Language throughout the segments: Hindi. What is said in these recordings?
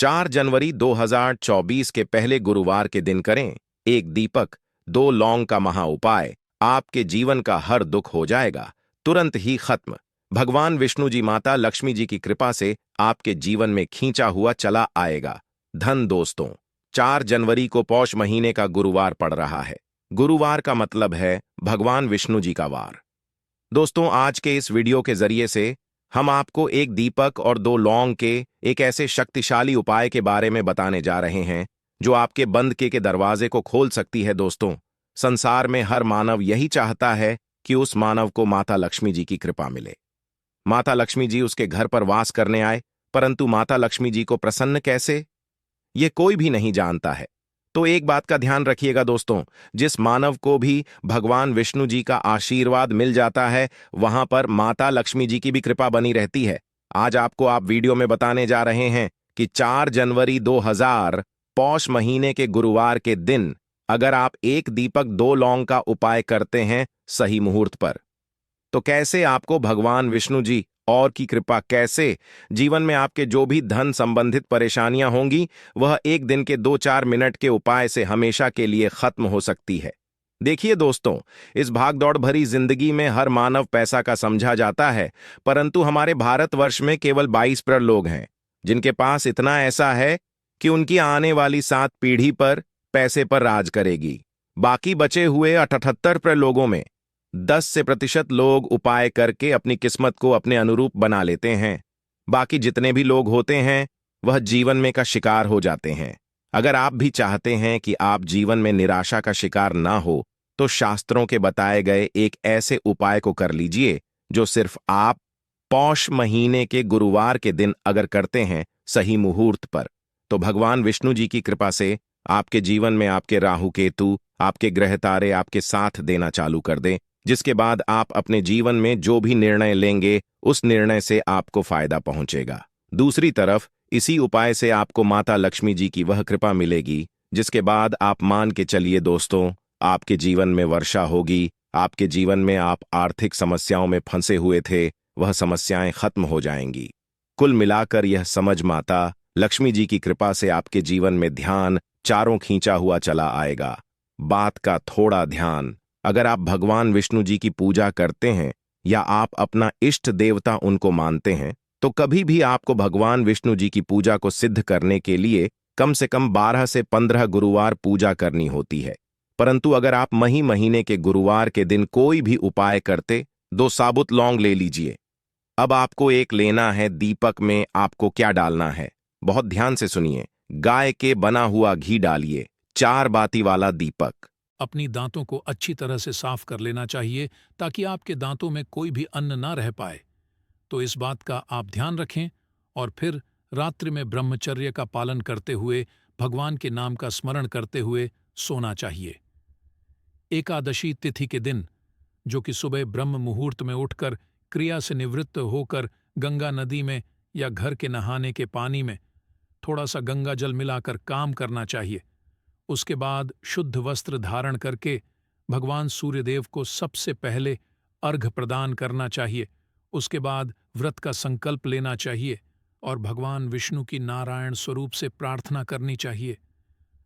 4 जनवरी 2024 के पहले गुरुवार के दिन करें। 1 दीपक 2 लौंग का महा उपाय। आपके जीवन का हर दुख हो जाएगा तुरंत ही खत्म। भगवान विष्णु जी माता लक्ष्मी जी की कृपा से आपके जीवन में खींचा हुआ चला आएगा धन। दोस्तों, 4 जनवरी को पौष महीने का गुरुवार पड़ रहा है। गुरुवार का मतलब है भगवान विष्णु जी का वार। दोस्तों, आज के इस वीडियो के जरिए से हम आपको 1 दीपक और 2 लौंग के एक ऐसे शक्तिशाली उपाय के बारे में बताने जा रहे हैं जो आपके बंद के दरवाजे को खोल सकती है। दोस्तों, संसार में हर मानव यही चाहता है कि उस मानव को माता लक्ष्मी जी की कृपा मिले, माता लक्ष्मी जी उसके घर पर वास करने आए। परंतु माता लक्ष्मी जी को प्रसन्न कैसे, ये कोई भी नहीं जानता है। तो एक बात का ध्यान रखिएगा दोस्तों, जिस मानव को भी भगवान विष्णु जी का आशीर्वाद मिल जाता है वहां पर माता लक्ष्मी जी की भी कृपा बनी रहती है। आज आपको आप वीडियो में बताने जा रहे हैं कि 4 जनवरी 2000 पौष महीने के गुरुवार के दिन अगर आप 1 दीपक 2 लौंग का उपाय करते हैं सही मुहूर्त पर, तो कैसे आपको भगवान विष्णु जी और की कृपा कैसे जीवन में आपके जो भी धन संबंधित परेशानियां होंगी वह एक दिन के 2-4 मिनट के उपाय से हमेशा के लिए खत्म हो सकती है। देखिए दोस्तों, इस भागदौड़ भरी जिंदगी में हर मानव पैसा का समझा जाता है, परंतु हमारे भारतवर्ष में केवल 22% लोग हैं जिनके पास इतना ऐसा है कि उनकी आने वाली 7 पीढ़ी पर पैसे पर राज करेगी। बाकी बचे हुए 78% लोगों में 10% लोग उपाय करके अपनी किस्मत को अपने अनुरूप बना लेते हैं। बाकी जितने भी लोग होते हैं वह जीवन में का शिकार हो जाते हैं। अगर आप भी चाहते हैं कि आप जीवन में निराशा का शिकार ना हो तो शास्त्रों के बताए गए एक ऐसे उपाय को कर लीजिए जो सिर्फ आप पौष महीने के गुरुवार के दिन अगर करते हैं सही मुहूर्त पर, तो भगवान विष्णु जी की कृपा से आपके जीवन में आपके राहु केतु, आपके ग्रह तारे आपके साथ देना चालू कर दें, जिसके बाद आप अपने जीवन में जो भी निर्णय लेंगे उस निर्णय से आपको फायदा पहुंचेगा। दूसरी तरफ इसी उपाय से आपको माता लक्ष्मी जी की वह कृपा मिलेगी जिसके बाद आप मान के चलिए दोस्तों, आपके जीवन में वर्षा होगी। आपके जीवन में आप आर्थिक समस्याओं में फंसे हुए थे वह समस्याएं खत्म हो जाएंगी। कुल मिलाकर यह समझ माता लक्ष्मी जी की कृपा से आपके जीवन में ध्यान चारों खींचा हुआ चला आएगा। बात का थोड़ा ध्यान, अगर आप भगवान विष्णु जी की पूजा करते हैं या आप अपना इष्ट देवता उनको मानते हैं तो कभी भी आपको भगवान विष्णु जी की पूजा को सिद्ध करने के लिए कम से कम 12 से 15 गुरुवार पूजा करनी होती है। परंतु अगर आप मही महीने के गुरुवार के दिन कोई भी उपाय करते, 2 साबुत लौंग ले लीजिए। अब आपको एक लेना है दीपक में आपको क्या डालना है, बहुत ध्यान से सुनिए। गाय के बना हुआ घी डालिए, 4 बाती वाला दीपक। अपनी दांतों को अच्छी तरह से साफ कर लेना चाहिए ताकि आपके दांतों में कोई भी अन्न ना रह पाए। तो इस बात का आप ध्यान रखें और फिर रात्रि में ब्रह्मचर्य का पालन करते हुए भगवान के नाम का स्मरण करते हुए सोना चाहिए। एकादशी तिथि के दिन, जो कि सुबह ब्रह्म मुहूर्त में उठकर क्रिया से निवृत्त होकर गंगा नदी में या घर के नहाने के पानी में थोड़ा सा गंगा जल मिलाकर काम करना चाहिए। उसके बाद शुद्ध वस्त्र धारण करके भगवान सूर्यदेव को सबसे पहले अर्घ्य प्रदान करना चाहिए। उसके बाद व्रत का संकल्प लेना चाहिए और भगवान विष्णु की नारायण स्वरूप से प्रार्थना करनी चाहिए।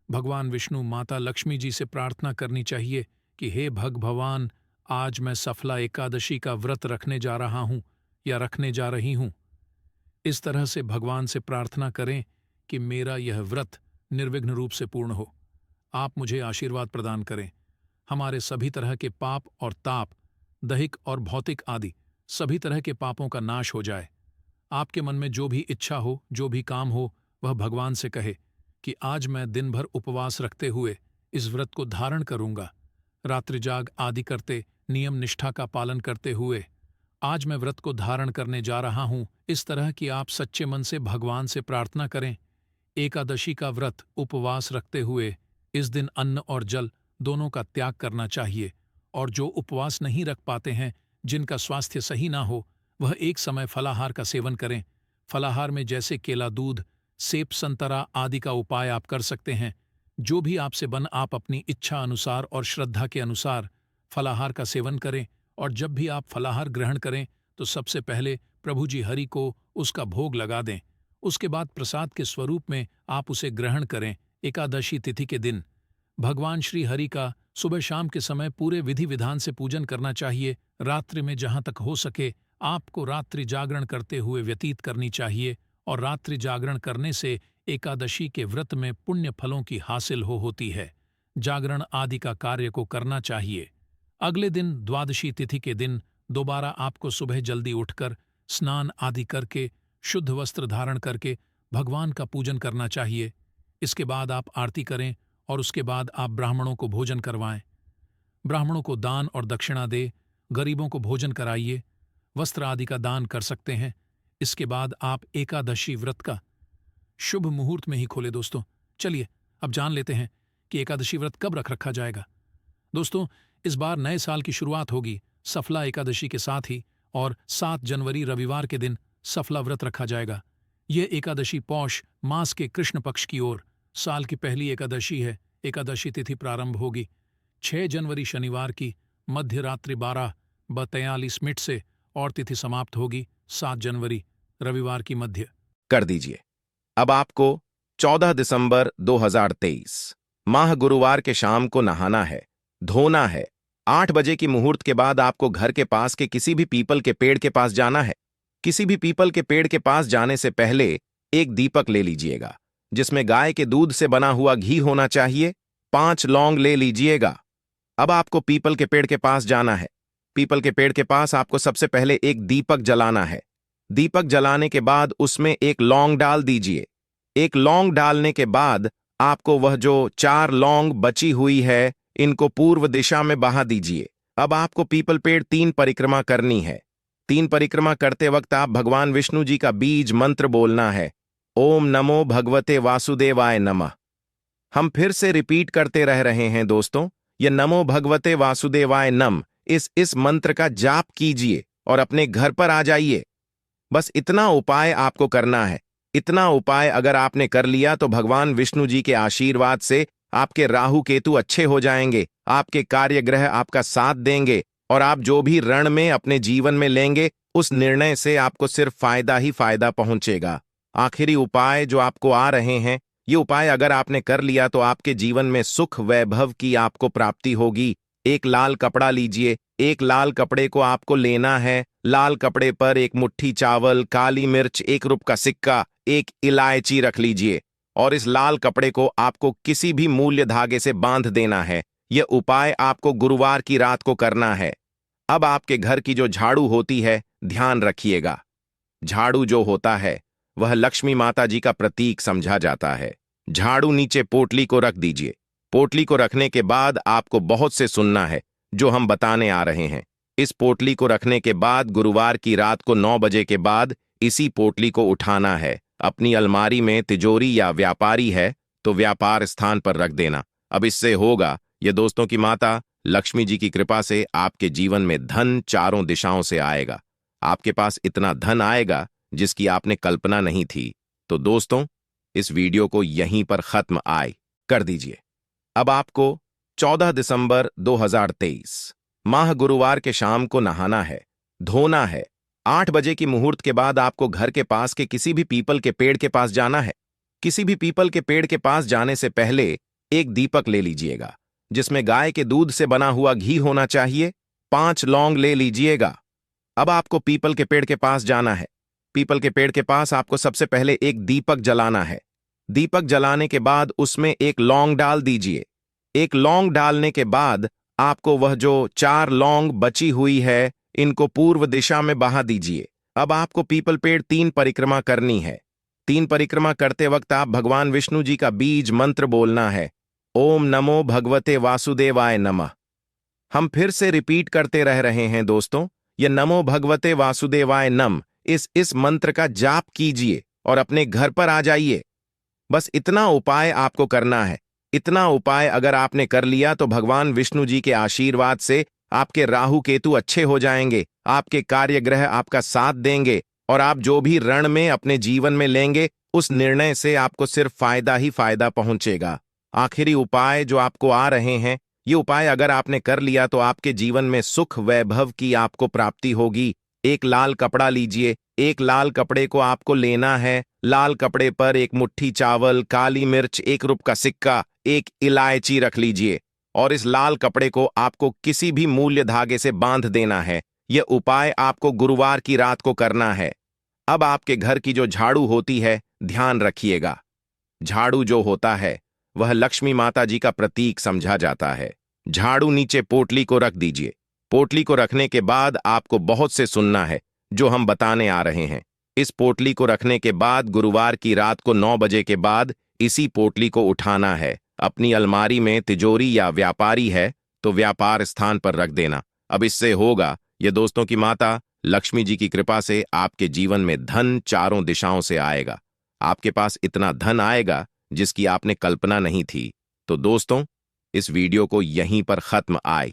भगवान विष्णु माता लक्ष्मी जी से प्रार्थना करनी चाहिए कि हे भगवान, आज मैं सफला एकादशी का व्रत रखने जा रहा हूं या रखने जा रही हूं। इस तरह से भगवान से प्रार्थना करें कि मेरा यह व्रत निर्विघ्न रूप से पूर्ण हो। आप मुझे आशीर्वाद प्रदान करें, हमारे सभी तरह के पाप और ताप, दैहिक और भौतिक आदि सभी तरह के पापों का नाश हो जाए। आपके मन में जो भी इच्छा हो, जो भी काम हो, वह भगवान से कहे कि आज मैं दिन भर उपवास रखते हुए इस व्रत को धारण करूंगा, रात्रि जाग आदि करते नियम निष्ठा का पालन करते हुए आज मैं व्रत को धारण करने जा रहा हूं। इस तरह की आप सच्चे मन से भगवान से प्रार्थना करें। एकादशी का व्रत उपवास रखते हुए इस दिन अन्न और जल दोनों का त्याग करना चाहिए और जो उपवास नहीं रख पाते हैं, जिनका स्वास्थ्य सही ना हो, वह एक समय फलाहार का सेवन करें। फलाहार में जैसे केला, दूध, सेब, संतरा आदि का उपाय आप कर सकते हैं। जो भी आपसे बन आप अपनी इच्छा अनुसार और श्रद्धा के अनुसार फलाहार का सेवन करें और जब भी आप फलाहार ग्रहण करें तो सबसे पहले प्रभु जी हरि को उसका भोग लगा दें उसके बाद प्रसाद के स्वरूप में आप उसे ग्रहण करें। एकादशी तिथि के दिन भगवान श्री हरि का सुबह शाम के समय पूरे विधि विधान से पूजन करना चाहिए। रात्रि में जहां तक हो सके आपको रात्रि जागरण करते हुए व्यतीत करनी चाहिए, और रात्रि जागरण करने से एकादशी के व्रत में पुण्य फलों की हासिल होती है। जागरण आदि का कार्य को करना चाहिए। अगले दिन द्वादशी तिथि के दिन दोबारा आपको सुबह जल्दी उठकर स्नान आदि करके शुद्ध वस्त्र धारण करके भगवान का पूजन करना चाहिए। इसके बाद आप आरती करें और उसके बाद आप ब्राह्मणों को भोजन करवाएं। ब्राह्मणों को दान और दक्षिणा दे, गरीबों को भोजन कराइए, वस्त्र आदि का दान कर सकते हैं। इसके बाद आप एकादशी व्रत का शुभ मुहूर्त में ही खोले। दोस्तों चलिए अब जान लेते हैं कि एकादशी व्रत कब रखा जाएगा। दोस्तों इस बार नए साल की शुरुआत होगी सफला एकादशी के साथ ही, और 7 जनवरी रविवार के दिन सफला व्रत रखा जाएगा। यह एकादशी पौष मास के कृष्ण पक्ष की ओर साल की पहली एकादशी है। एकादशी तिथि प्रारंभ होगी 6 जनवरी शनिवार की मध्य रात्रि 12:43 से और तिथि समाप्त होगी 7 जनवरी रविवार की मध्य कर दीजिए। अब आपको 14 दिसंबर 2023 माह गुरुवार के शाम को नहाना है, धोना है। 8 बजे की मुहूर्त के बाद आपको घर के पास के किसी भी पीपल के पेड़ के पास जाना है। किसी भी पीपल के पेड़ के पास जाने से पहले एक दीपक ले लीजिएगा जिसमें गाय के दूध से बना हुआ घी होना चाहिए। 5 लौंग ले लीजिएगा। अब आपको पीपल के पेड़ के पास जाना है। पीपल के पेड़ के पास आपको सबसे पहले एक दीपक जलाना है। दीपक जलाने के बाद उसमें एक लौंग डाल दीजिए। एक लौंग डालने के बाद आपको वह जो 4 लौंग बची हुई है इनको पूर्व दिशा में बहा दीजिए। अब आपको पीपल पेड़ 3 परिक्रमा करनी है। 3 परिक्रमा करते वक्त आप भगवान विष्णु जी का बीज मंत्र बोलना है, ओम नमो भगवते वासुदेवाय नमः। हम फिर से रिपीट करते रह रहे हैं दोस्तों, यह नमो भगवते वासुदेवाय नम इस मंत्र का जाप कीजिए और अपने घर पर आ जाइए। बस इतना उपाय आपको करना है। इतना उपाय अगर आपने कर लिया तो भगवान विष्णु जी के आशीर्वाद से आपके राहु केतु अच्छे हो जाएंगे, आपके कार्य ग्रह आपका साथ देंगे और आप जो भी रण में अपने जीवन में लेंगे उस निर्णय से आपको सिर्फ फायदा ही फायदा पहुंचेगा। आखिरी उपाय जो आपको आ रहे हैं, ये उपाय अगर आपने कर लिया तो आपके जीवन में सुख वैभव की आपको प्राप्ति होगी। एक लाल कपड़ा लीजिए। एक लाल कपड़े को आपको लेना है। लाल कपड़े पर एक मुट्ठी चावल, काली मिर्च, 1 रुपये का सिक्का, एक इलायची रख लीजिए और इस लाल कपड़े को आपको किसी भी मूल्य धागे से बांध देना है। यह उपाय आपको गुरुवार की रात को करना है। अब आपके घर की जो झाड़ू होती है, ध्यान रखिएगा, झाड़ू जो होता है वह लक्ष्मी माता जी का प्रतीक समझा जाता है। झाड़ू नीचे पोटली को रख दीजिए। पोटली को रखने के बाद आपको बहुत से सुनना है जो हम बताने आ रहे हैं। इस पोटली को रखने के बाद गुरुवार की रात को 9 बजे के बाद इसी पोटली को उठाना है। अपनी अलमारी में, तिजोरी या व्यापारी है तो व्यापार स्थान पर रख देना। अब इससे होगा ये दोस्तों की माता लक्ष्मी जी की कृपा से आपके जीवन में धन चारों दिशाओं से आएगा। आपके पास इतना धन आएगा जिसकी आपने कल्पना नहीं थी। तो दोस्तों इस वीडियो को यहीं पर खत्म कर दीजिए। अब आपको 14 दिसंबर 2023 माह गुरुवार के शाम को नहाना है, धोना है। 8 बजे की मुहूर्त के बाद आपको घर के पास के किसी भी पीपल के पेड़ के पास जाना है। किसी भी पीपल के पेड़ के पास जाने से पहले एक दीपक ले लीजिएगा जिसमें गाय के दूध से बना हुआ घी होना चाहिए। 5 लौंग ले लीजिएगा। अब आपको पीपल के पेड़ के पास जाना है। पीपल के पेड़ के पास आपको सबसे पहले एक दीपक जलाना है। दीपक जलाने के बाद उसमें एक लौंग डाल दीजिए। एक लौंग डालने के बाद आपको वह जो 4 लौंग बची हुई है इनको पूर्व दिशा में बहा दीजिए। अब आपको पीपल पेड़ 3 परिक्रमा करनी है। 3 परिक्रमा करते वक्त आप भगवान विष्णु जी का बीज मंत्र बोलना है, ओम नमो भगवते वासुदेवाय नमः। हम फिर से रिपीट करते रह रहे हैं दोस्तों, यह नमो भगवते वासुदेवाय नम इस मंत्र का जाप कीजिए और अपने घर पर आ जाइए। बस इतना उपाय आपको करना है। इतना उपाय अगर आपने कर लिया तो भगवान विष्णु जी के आशीर्वाद से आपके राहु केतु अच्छे हो जाएंगे, आपके कार्य ग्रह आपका साथ देंगे और आप जो भी रण में अपने जीवन में लेंगे उस निर्णय से आपको सिर्फ फायदा ही फायदा पहुंचेगा। आखिरी उपाय जो आपको आ रहे हैं, ये उपाय अगर आपने कर लिया तो आपके जीवन में सुख वैभव की आपको प्राप्ति होगी। एक लाल कपड़ा लीजिए। एक लाल कपड़े को आपको लेना है। लाल कपड़े पर एक मुट्ठी चावल, काली मिर्च, 1 रुपये का सिक्का, एक इलायची रख लीजिए और इस लाल कपड़े को आपको किसी भी मूल्य धागे से बांध देना है। यह उपाय आपको गुरुवार की रात को करना है। अब आपके घर की जो झाड़ू होती है, ध्यान रखिएगा, झाड़ू जो होता है वह लक्ष्मी माता जी का प्रतीक समझा जाता है। झाड़ू नीचे पोटली को रख दीजिए। पोटली को रखने के बाद आपको बहुत से सुनना है जो हम बताने आ रहे हैं। इस पोटली को रखने के बाद गुरुवार की रात को 9 बजे के बाद इसी पोटली को उठाना है। अपनी अलमारी में, तिजोरी या व्यापारी है तो व्यापार स्थान पर रख देना। अब इससे होगा, ये दोस्तों की माता लक्ष्मी जी की कृपा से आपके जीवन में धन चारों दिशाओं से आएगा। आपके पास इतना धन आएगा जिसकी आपने कल्पना नहीं थी। तो दोस्तों, इस वीडियो को यहीं पर खत्म आए।